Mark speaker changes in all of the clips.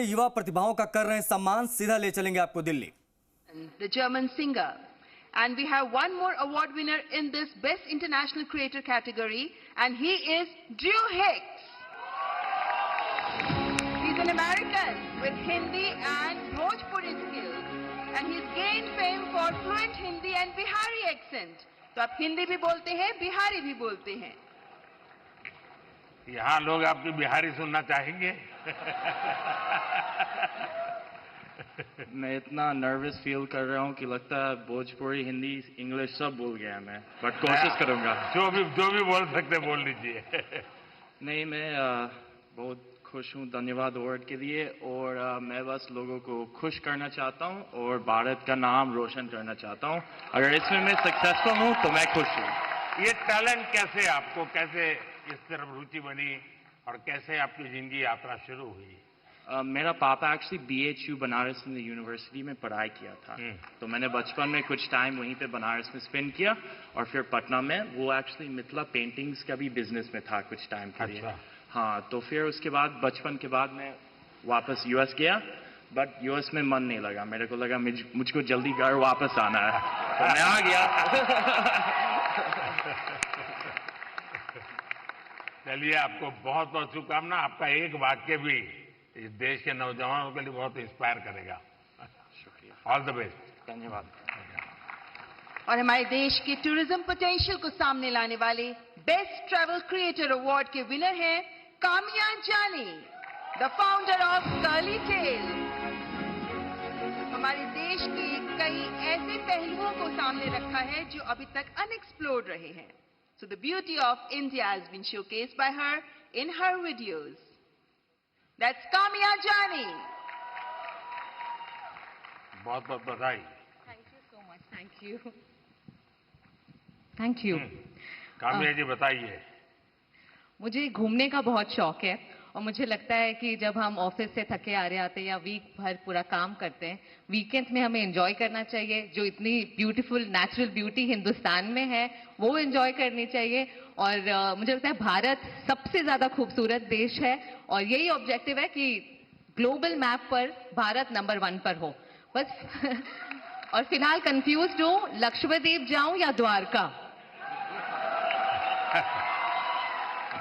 Speaker 1: युवा प्रतिभाओं का कर रहे हैं सम्मान, सीधा ले चलेंगे आपको Delhi.
Speaker 2: The German singer. And we have one more award winner in this Best International Creator category, and he is Drew Hicks. He's an American with Hindi and Bhojpuri skills, and he's gained fame for fluent Hindi and Bihari accent. तो आप हिंदी भी बोलते हैं, बिहारी भी बोलते हैं।
Speaker 3: यहाँ लोग आपकी बिहारी सुनना चाहेंगे।
Speaker 4: मैं इतना नर्वस फील कर रहा हूँ कि लगता है भोजपुरी, हिंदी, इंग्लिश सब भूल गया मैं, बट कोशिश करूंगा।
Speaker 3: जो भी बोल सकते बोल लीजिए।
Speaker 4: नहीं, मैं बहुत खुश हूँ, धन्यवाद अवार्ड के लिए, और मैं बस लोगों को खुश करना चाहता हूँ और भारत का नाम रोशन करना चाहता हूँ। अगर इसमें मैं सक्सेसफुल हूँ तो मैं खुश हूँ।
Speaker 3: ये टैलेंट कैसे आपको, कैसे इस तरफ रुचि बनी और कैसे आपकी जिंदगी यात्रा शुरू हुई?
Speaker 4: मेरा पापा actually BHU Banaras Hindu university में पढ़ाई किया था, तो मैंने बचपन में कुछ टाइम वहीं पे बनारस में स्पेंड किया, और फिर पटना में वो एक्चुअली मिथिला पेंटिंग्स का भी बिजनेस में था कुछ टाइम के लिए। हाँ, तो फिर उसके बाद बचपन के बाद मैं वापस US गया, बट US में मन नहीं लगा। मेरे को लगा मुझको जल्दी घर वापस आना है, तो मैं आ गया।
Speaker 3: चलिए, आपको बहुत बहुत शुभकामना। आपका एक वाक्य भी इस देश के नौजवानों के लिए बहुत इंस्पायर करेगा। शुक्रिया, ऑल द बेस्ट।
Speaker 4: धन्यवाद।
Speaker 2: और हमारे देश के टूरिज्म पोटेंशियल को सामने लाने वाले बेस्ट ट्रैवल क्रिएटर अवार्ड के विनर हैं Kamiya Jani, the founder of Curly Tale. हमारे देश के कई ऐसे पहलुओं को सामने रखा है जो अभी तक अनएक्सप्लोर्ड रहे हैं। So the beauty of India has been showcased by her in her videos. That's Kamya Jani.
Speaker 3: बहुत बहुत बधाई।
Speaker 5: Thank you so much. Thank you. Thank you.
Speaker 3: Kamiya जी बताइए।
Speaker 5: मुझे घूमने का बहुत शौक है, और मुझे लगता है कि जब हम ऑफिस से थके आ रहे आते हैं या वीक भर पूरा काम करते हैं, वीकेंड में हमें एंजॉय करना चाहिए। जो इतनी ब्यूटीफुल नेचुरल ब्यूटी हिंदुस्तान में है वो एंजॉय करनी चाहिए। और मुझे लगता है भारत सबसे ज्यादा खूबसूरत देश है, और यही ऑब्जेक्टिव है कि ग्लोबल मैप पर भारत नंबर 1 पर हो बस। और फिलहाल कंफ्यूज हूं, लक्षद्वीप जाऊं या द्वारका?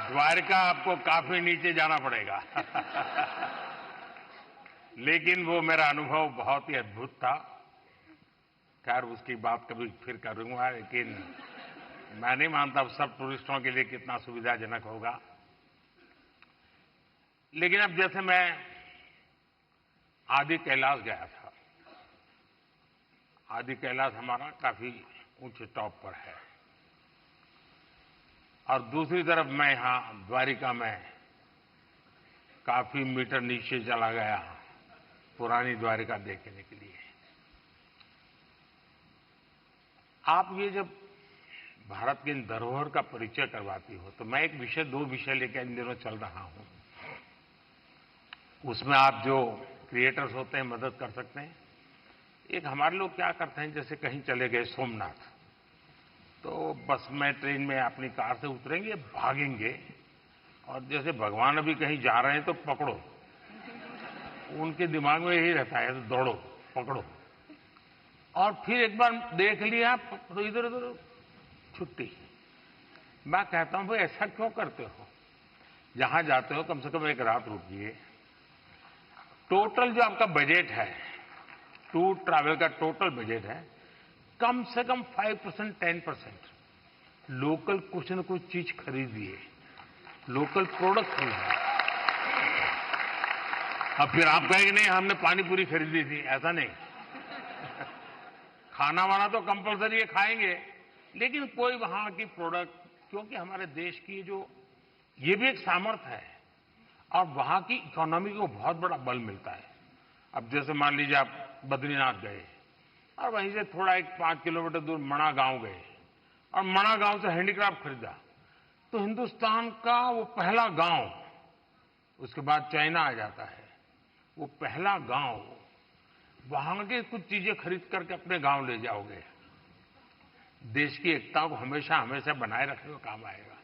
Speaker 3: द्वारका आपको काफी नीचे जाना पड़ेगा। लेकिन वो मेरा अनुभव बहुत ही अद्भुत था। खैर, उसकी बात कभी फिर करूंगा, लेकिन मैं नहीं मानता सब टूरिस्टों के लिए कितना सुविधाजनक होगा। लेकिन अब जैसे मैं आदि कैलाश गया था, आदि कैलाश हमारा काफी ऊंचे टॉप पर है, और दूसरी तरफ मैं यहां द्वारिका में काफी मीटर नीचे चला गया पुरानी द्वारिका देखने के लिए। आप ये जब भारत के इन धरोहर का परिचय करवाती हो, तो मैं एक विषय, 2 विषय लेकर इन दिनों चल रहा हूं। उसमें आप जो क्रिएटर्स होते हैं मदद कर सकते हैं। एक हमारे लोग क्या करते हैं, जैसे कहीं चले गए सोमनाथ, तो बस में, ट्रेन में अपनी कार से उतरेंगे, भागेंगे, और जैसे भगवान अभी कहीं जा रहे हैं तो पकड़ो। उनके दिमाग में यही रहता है, तो दौड़ो, पकड़ो, और फिर एक बार देख लिया तो इधर उधर छुट्टी। मैं कहता हूं भाई ऐसा क्यों करते हो? जहां जाते हो कम से कम एक रात रुकिए। टोटल जो आपका बजट है, टूर ट्रैवल का टोटल बजट है, कम से कम 5%, 10% लोकल कुछ न कुछ चीज खरीदिए, लोकल प्रोडक्ट खरीदिए। अब फिर आप कहेंगे नहीं हमने पानी पूरी खरीदी थी, ऐसा नहीं। खाना वाना तो कंपलसरी है, खाएंगे, लेकिन कोई वहां की प्रोडक्ट, क्योंकि हमारे देश की जो ये भी एक सामर्थ्य है, और वहां की इकोनॉमी को बहुत बड़ा बल मिलता है। अब जैसे मान लीजिए आप बद्रीनाथ गए, और वहीं से थोड़ा एक 5 किलोमीटर दूर मणा गांव गए, और मणा गांव से हैंडीक्राफ्ट खरीदा, तो हिंदुस्तान का वो पहला गांव, उसके बाद चाइना आ जाता है, वो पहला गांव, वहां के कुछ चीजें खरीद करके अपने गांव ले जाओगे, देश की एकता को हमेशा हमेशा बनाए रखने में काम आएगा।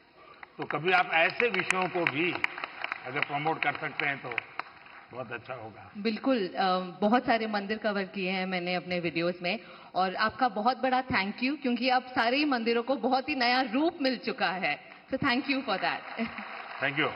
Speaker 3: तो कभी आप ऐसे विषयों को भी अगर प्रमोट कर सकते हैं तो बहुत अच्छा होगा।
Speaker 5: बिल्कुल बहुत सारे मंदिर कवर किए हैं मैंने अपने वीडियोस में, और आपका बहुत बड़ा थैंक यू, क्योंकि अब सारे ही मंदिरों को बहुत ही नया रूप मिल चुका है। So thank you for that.
Speaker 3: Thank you.